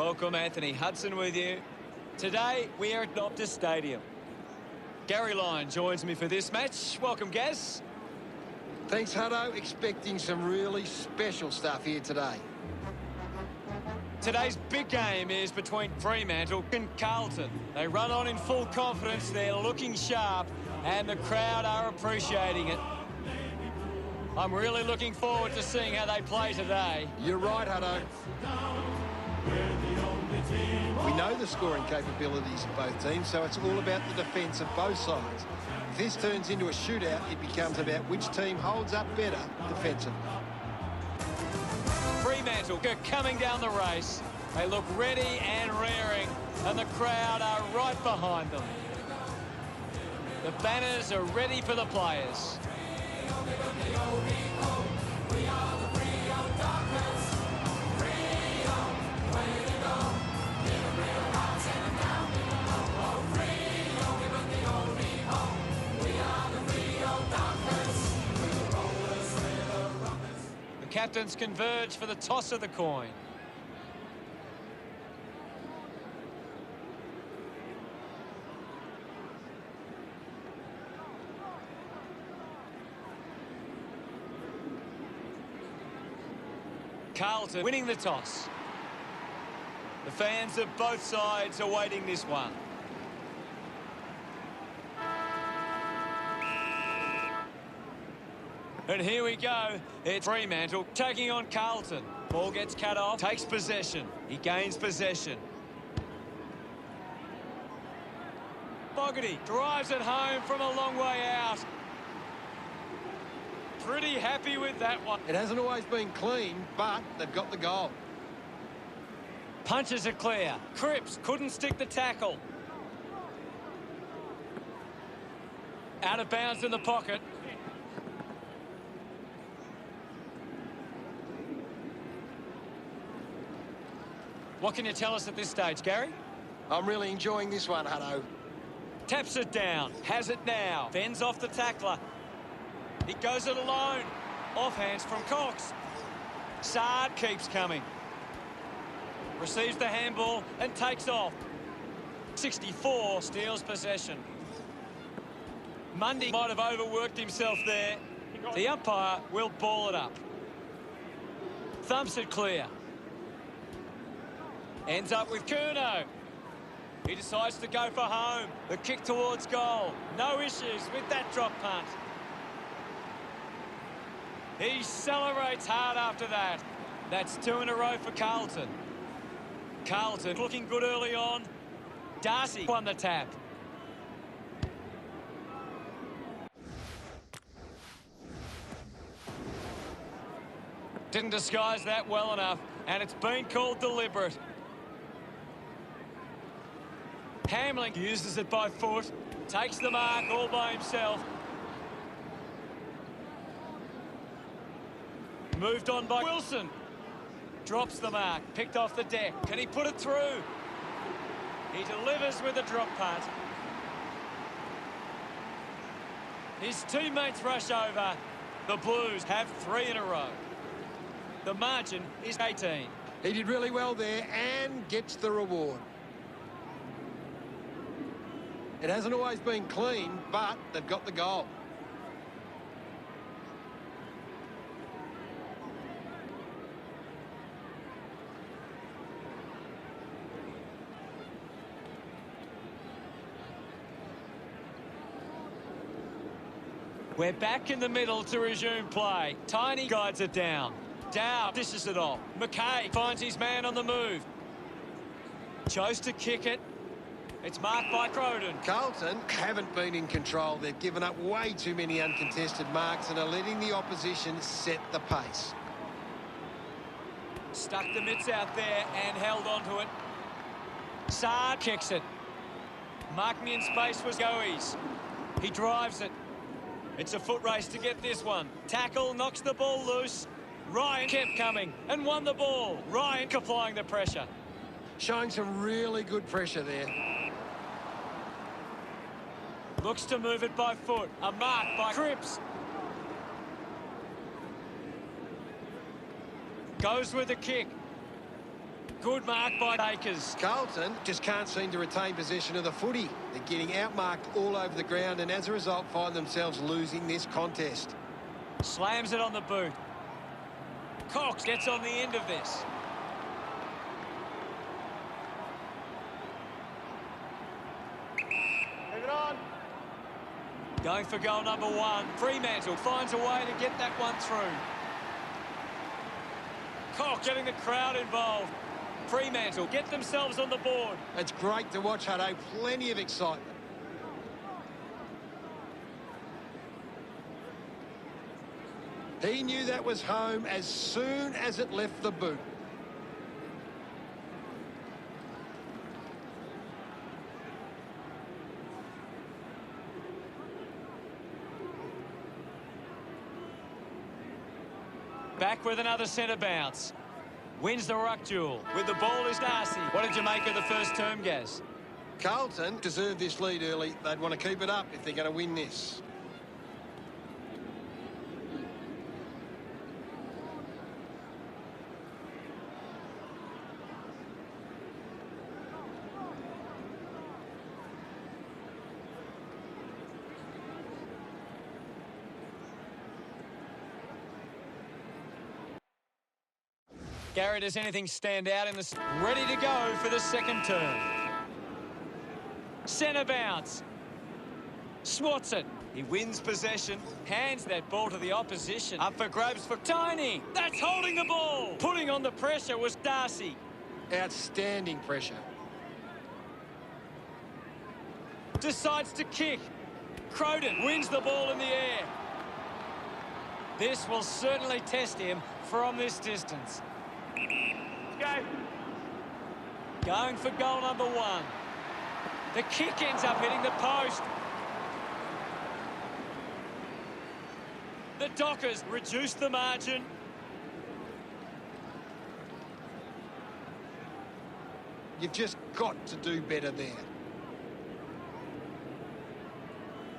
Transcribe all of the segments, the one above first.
Welcome, Anthony Hudson with you. Today, we are at Optus Stadium. Gary Lyon joins me for this match. Welcome, Gaz. Thanks, Hutto. Expecting some really special stuff here today. Today's big game is between Fremantle and Carlton. They run on in full confidence, they're looking sharp, and the crowd are appreciating it. I'm really looking forward to seeing how they play today. You're right, Hutto. We know the scoring capabilities of both teams, so it's all about the defence of both sides. If this turns into a shootout, it becomes about which team holds up better defensively. Fremantle are coming down the race. They look ready and rearing, and the crowd are right behind them. The banners are ready for the players. The captains converge for the toss of the coin. Carlton winning the toss. The fans of both sides are waiting this one. And here we go. It's Fremantle taking on Carlton. Ball gets cut off, takes possession. He gains possession. Fogarty drives it home from a long way out. Pretty happy with that one. It hasn't always been clean, but they've got the goal. Punches are clear. Cripps couldn't stick the tackle. Out of bounds in the pocket. What can you tell us at this stage, Gary? I'm really enjoying this one, Hutto. Taps it down. Has it now. Fends off the tackler. He goes it alone. Offhands from Cox. Sard keeps coming. Receives the handball and takes off. 64 steals possession. Mundy might have overworked himself there. The umpire will ball it up. Thumps it clear. Ends up with Curnow. He decides to go for home. The kick towards goal. No issues with that drop punt. He celebrates hard after that. That's 2 in a row for Carlton. Carlton looking good early on. Darcy won the tap. Didn't disguise that well enough, and it's been called deliberate. Hamling uses it by foot, takes the mark all by himself. Moved on by Wilson. Drops the mark, picked off the deck. Can he put it through? He delivers with a drop punt. His teammates rush over. The Blues have 3 in a row. The margin is 18. He did really well there and gets the reward. It hasn't always been clean, but they've got the goal. We're back in the middle to resume play. Tiny guides it down. Dow dishes it off. McKay finds his man on the move. Chose to kick it. It's marked by Croden. Carlton haven't been in control. They've given up way too many uncontested marks and are letting the opposition set the pace. Stuck the mitts out there and held onto it. Sard kicks it. Marking in space was Goey's. He drives it. It's a foot race to get this one. Tackle knocks the ball loose. Ryan kept coming and won the ball. Ryan applying the pressure. Showing some really good pressure there. Looks to move it by foot. A mark by Cripps. Goes with the kick. Good mark by Akers. Carlton just can't seem to retain possession of the footy. They're getting outmarked all over the ground and as a result find themselves losing this contest. Slams it on the boot. Cox gets on the end of this. Move it on. Going for goal number 1. Fremantle finds a way to get that one through. Cox getting the crowd involved. Fremantle get themselves on the board. It's great to watch, Hutto. Plenty of excitement. He knew that was home as soon as it left the boot. Back with another centre bounce. Wins the ruck duel. With the ball is Darcy. What did you make of the first term, Gaz? Carlton deserved this lead early. They'd want to keep it up if they're going to win this. Gary, does anything stand out in this? Ready to go for the second turn. Centre bounce. Swats it. He wins possession. Hands that ball to the opposition. Up for grabs for Tiny. That's holding the ball. Putting on the pressure was Darcy. Outstanding pressure. Decides to kick. Croden wins the ball in the air. This will certainly test him from this distance. Let's go. Going for goal number 1. The kick ends up hitting the post. The Dockers reduce the margin. You've just got to do better there.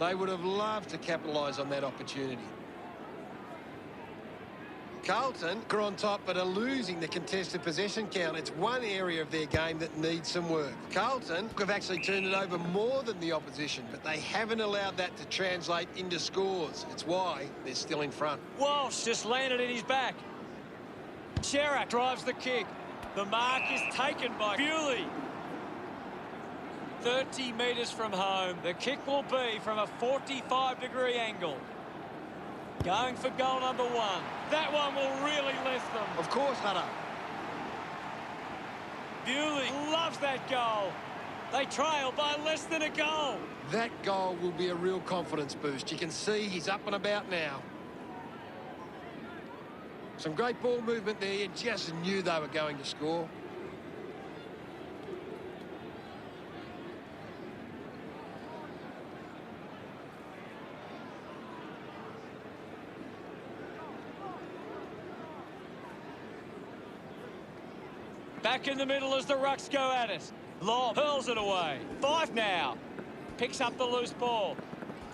They would have loved to capitalise on that opportunity. Carlton are on top but are losing the contested possession count. It's one area of their game that needs some work. Carlton have actually turned it over more than the opposition, but they haven't allowed that to translate into scores. It's why they're still in front. Walsh just landed in his back. Sherrack drives the kick. The mark is taken by Bewley. 30 metres from home. The kick will be from a 45-degree angle. Going for goal number 1. That one will really lift them. Of course, Hutto. Bewley loves that goal. They trail by less than a goal. That goal will be a real confidence boost. You can see he's up and about now. Some great ball movement there. You just knew they were going to score. Back in the middle as the Rucks go at it. Lob hurls it away. 5 now. Picks up the loose ball.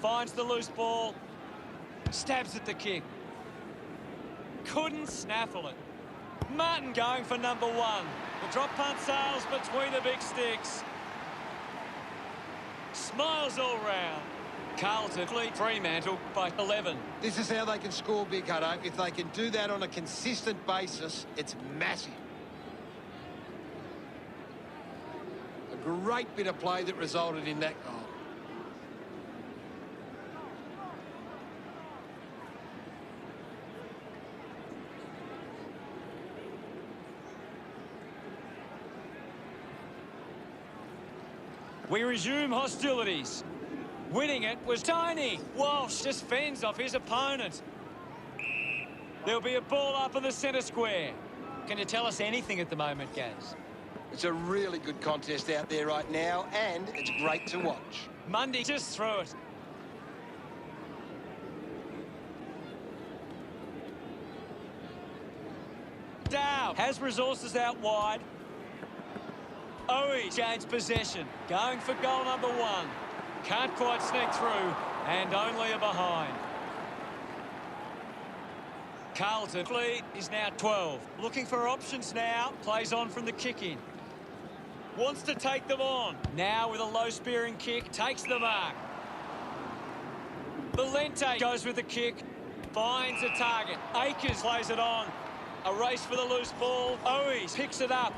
Finds the loose ball. Stabs at the kick. Couldn't snaffle it. Martin going for number 1. The drop punt sails between the big sticks. Smiles all round. Carlton lead Fremantle by 11. This is how they can score big, Hutto. If they can do that on a consistent basis, it's massive. A great bit of play that resulted in that goal. We resume hostilities. Winning it was Tiny. Walsh just fends off his opponent. There'll be a ball up in the centre square. Can you tell us anything at the moment, Gaz? It's a really good contest out there right now, and it's great to watch. Mundy just threw it. Dow has resources out wide. Owie gains possession. Going for goal number 1. Can't quite sneak through, and only a behind. Carlton lead is now 12. Looking for options now. Plays on from the kick-in. Wants to take them on. Now with a low-spearing kick, takes the mark. Valente goes with the kick. Finds a target. Akers plays it on. A race for the loose ball. Owies picks it up.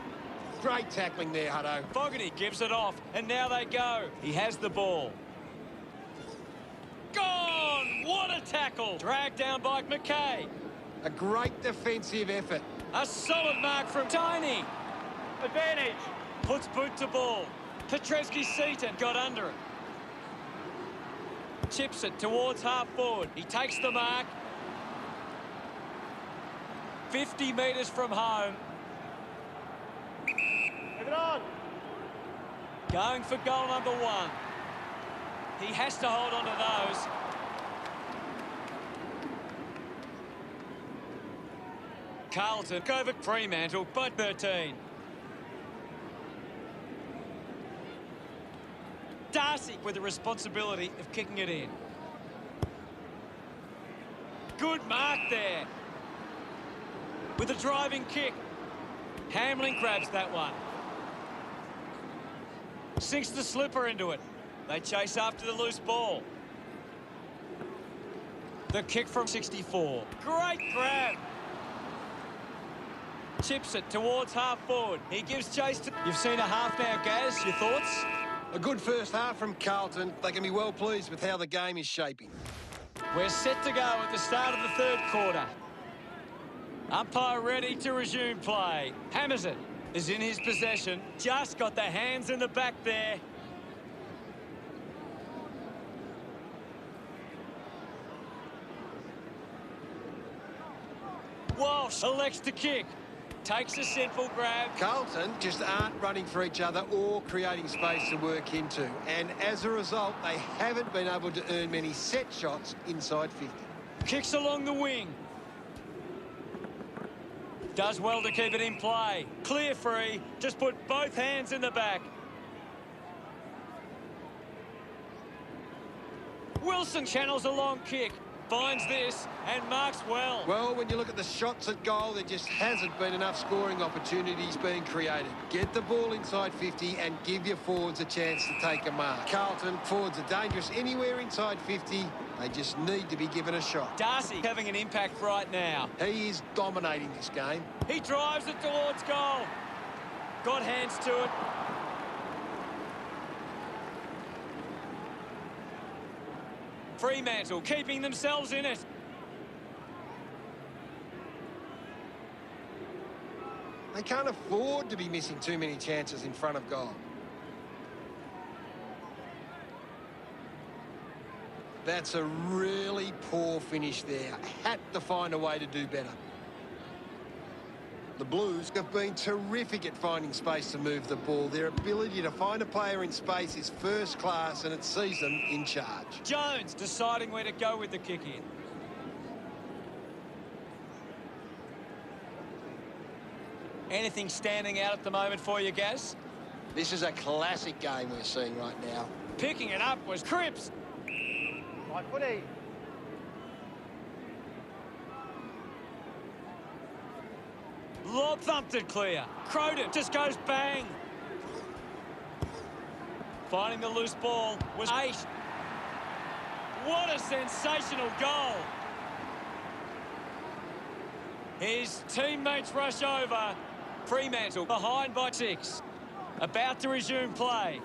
Great tackling there, Hutto. Fogarty gives it off, and now they go. He has the ball. Gone! What a tackle! Dragged down by McKay. A great defensive effort. A solid mark from Tiny. Advantage. Puts boot to ball. Petreski-Seaton got under it. Chips it towards half forward. He takes the mark. 50 metres from home. Move it on. Going for goal number 1. He has to hold on to those. Carlton over Fremantle by 13. Darcy with the responsibility of kicking it in. Good mark there. With a driving kick. Hamlin grabs that one. Sinks the slipper into it. They chase after the loose ball. The kick from 64. Great grab. Chips it towards half forward. He gives chase to... You've seen a half now, Gaz. Your thoughts? A good first half from Carlton. They can be well pleased with how the game is shaping. We're set to go at the start of the third quarter. Umpire ready to resume play. Hammers it. Is in his possession. Just got the hands in the back there. Walsh elects to kick. Takes a simple grab. Carlton just aren't running for each other or creating space to work into. And as a result, they haven't been able to earn many set shots inside 50. Kicks along the wing. Does well to keep it in play. Clear free. Just put both hands in the back. Wilson channels a long kick. Finds this and marks well. Well, when you look at the shots at goal, there just hasn't been enough scoring opportunities being created. Get the ball inside 50 and give your forwards a chance to take a mark. Carlton, forwards are dangerous anywhere inside 50. They just need to be given a shot. Darcy having an impact right now. He is dominating this game. He drives it towards goal. Got hands to it. Fremantle keeping themselves in it. They can't afford to be missing too many chances in front of goal. That's a really poor finish there. Had to find a way to do better. The Blues have been terrific at finding space to move the ball. Their ability to find a player in space is first class, and it sees them in charge. Jones deciding where to go with the kick in. Anything standing out at the moment for you, Gaz? This is a classic game we're seeing right now. Picking it up was Cripps. Right footy. Lob thumped it clear. Croden just goes bang. Finding the loose ball was 8. What a sensational goal. His teammates rush over. Fremantle behind by 6. About to resume play.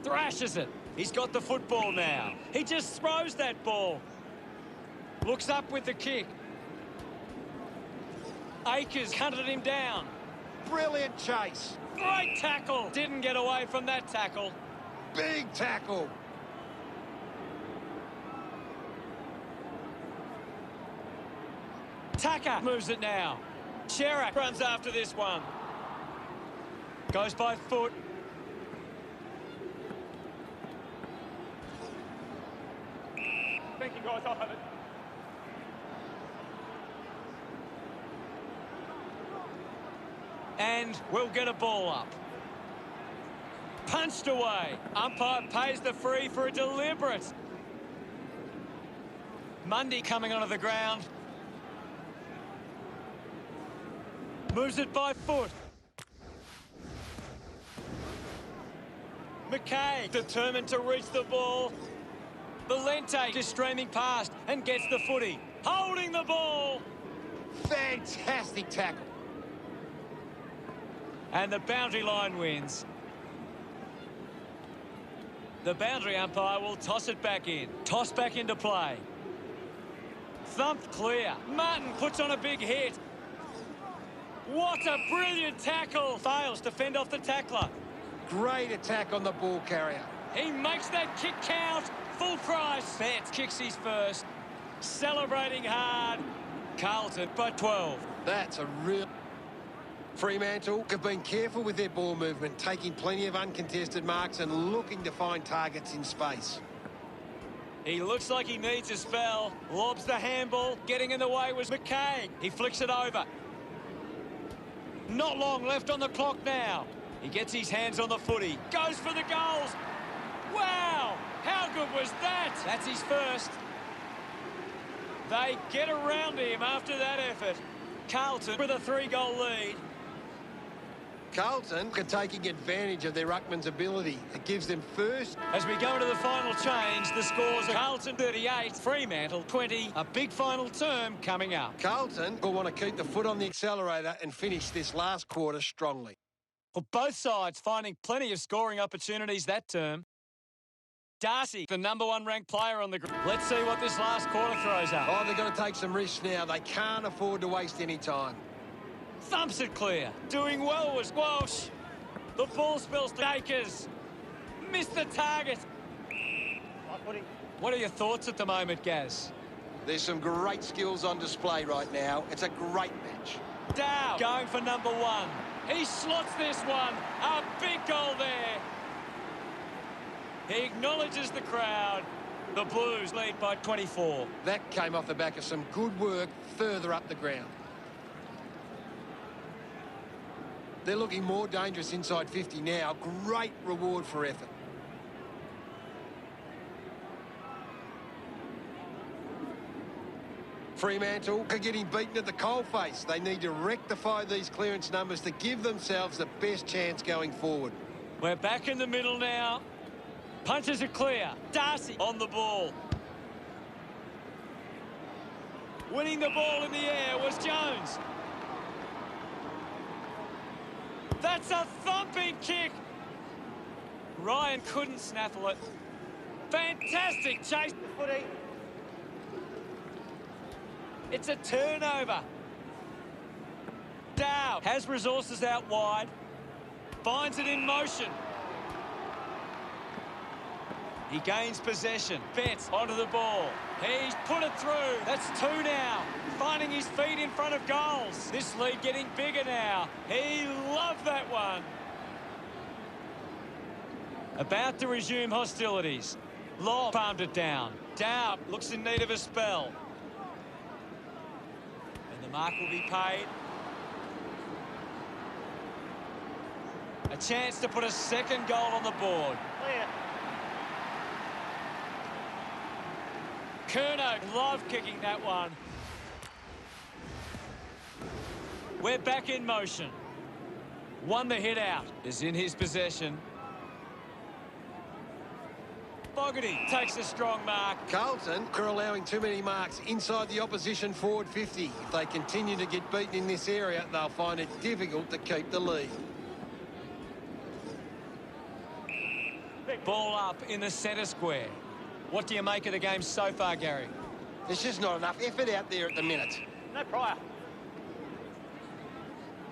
Thrashes it. He's got the football now. He just throws that ball. Looks up with the kick. Akers hunted him down. Brilliant chase. Great tackle. Didn't get away from that tackle. Big tackle. Tucker moves it now. Sherrack runs after this one. Goes by foot. Thank you, guys. I'll have it. And we'll get a ball up. Punched away. Umpire pays the free for a deliberate. Mundy coming onto the ground. Moves it by foot. McKay determined to reach the ball. Valente just streaming past and gets the footy. Holding the ball. Fantastic tackle. And the boundary line wins. The boundary umpire will toss it back in. Toss back into play. Thumped clear. Martin puts on a big hit. What a brilliant tackle. Fails to fend off the tackler. Great attack on the ball carrier. He makes that kick count. Full price. Betts kicks his first. Celebrating hard. Carlton by 12. That's a real... Fremantle have been careful with their ball movement, taking plenty of uncontested marks and looking to find targets in space. He looks like he needs a spell. Lobs the handball. Getting in the way was McKay. He flicks it over. Not long left on the clock now. He gets his hands on the footy. Goes for the goals. Wow! How good was that? That's his first. They get around him after that effort. Carlton with a 3-goal lead. Carlton are taking advantage of their ruckman's ability. It gives them first. As we go into the final change, the scores are Carlton 38, Fremantle 20. A big final term coming up. Carlton will want to keep the foot on the accelerator and finish this last quarter strongly. Well, both sides finding plenty of scoring opportunities that term. Darcy, the #1 ranked player on the group. Let's see what this last quarter throws up. Oh, they've got to take some risks now. They can't afford to waste any time. Thumps it clear. Doing well was Walsh. The ball spills to Akers. Missed the target. What are your thoughts at the moment, Gaz? There's some great skills on display right now. It's a great match. Dow going for #1. He slots this one. A big goal there. He acknowledges the crowd. The Blues lead by 24. That came off the back of some good work further up the ground. They're looking more dangerous inside 50 now. Great reward for effort. Fremantle are getting beaten at the coalface. They need to rectify these clearance numbers to give themselves the best chance going forward. We're back in the middle now. Punches it clear. Darcy on the ball. Winning the ball in the air was Jones. That's a thumping kick. Ryan couldn't snaffle it. Fantastic chase. Footy. It's a turnover. Dow has resources out wide. Finds it in motion. He gains possession. Betts onto the ball. He's put it through. That's 2 now. Finding his feet in front of goals. This lead getting bigger now. He loved that one. About to resume hostilities. Law palmed it down. Dow looks in need of a spell. And the mark will be paid. A chance to put a second goal on the board. Clear. Curnow loved kicking that one. We're back in motion. Won the hit out. Is in his possession. Fogarty takes a strong mark. Carlton are allowing too many marks inside the opposition forward 50. If they continue to get beaten in this area, they'll find it difficult to keep the lead. Ball up in the centre square. What do you make of the game so far, Gary? There's just not enough effort out there at the minute. No prior.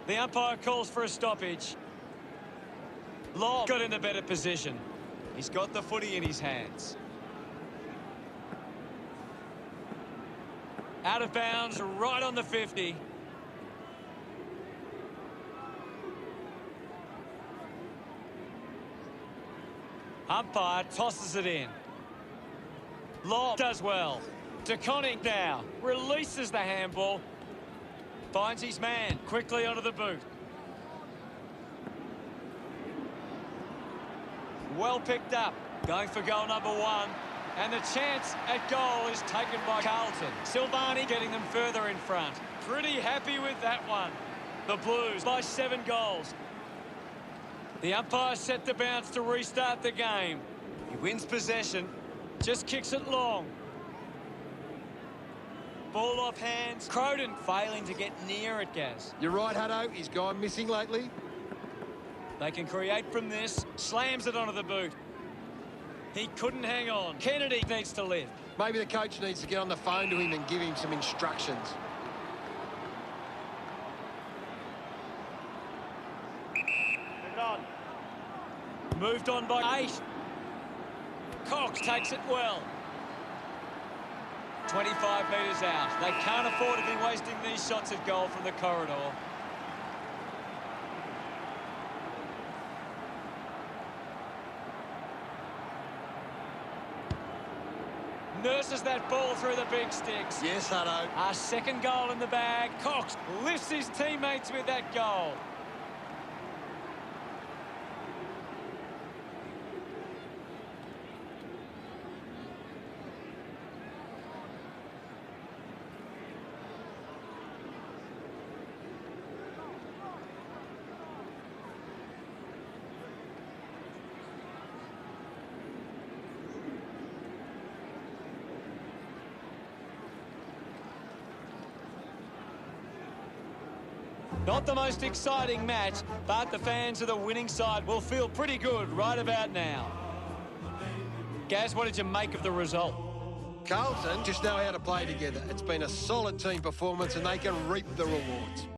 The umpire calls for a stoppage. Law got in a better position. He's got the footy in his hands. Out of bounds, right on the 50. Umpire tosses it in. Law does well. DeConning now releases the handball. Finds his man quickly onto the boot. Well picked up. Going for goal #1. And the chance at goal is taken by Carlton. Silvani getting them further in front. Pretty happy with that one. The Blues by 7 goals. The umpire set the bounce to restart the game. He wins possession, just kicks it long. Ball off hands. Croden failing to get near it, Gaz. You're right, Hutto. He's gone missing lately. They can create from this. Slams it onto the boot. He couldn't hang on. Kennedy needs to lift. Maybe the coach needs to get on the phone to him and give him some instructions. Move on. Moved on by 8. Cox takes it well. 25 metres out. They can't afford to be wasting these shots at goal from the corridor. Nurses that ball through the big sticks. Yes, Hutto. Our second goal in the bag. Cox lifts his teammates with that goal. Not the most exciting match, but the fans of the winning side will feel pretty good right about now. Gaz, what did you make of the result? Carlton just know how to play together. It's been a solid team performance and they can reap the rewards.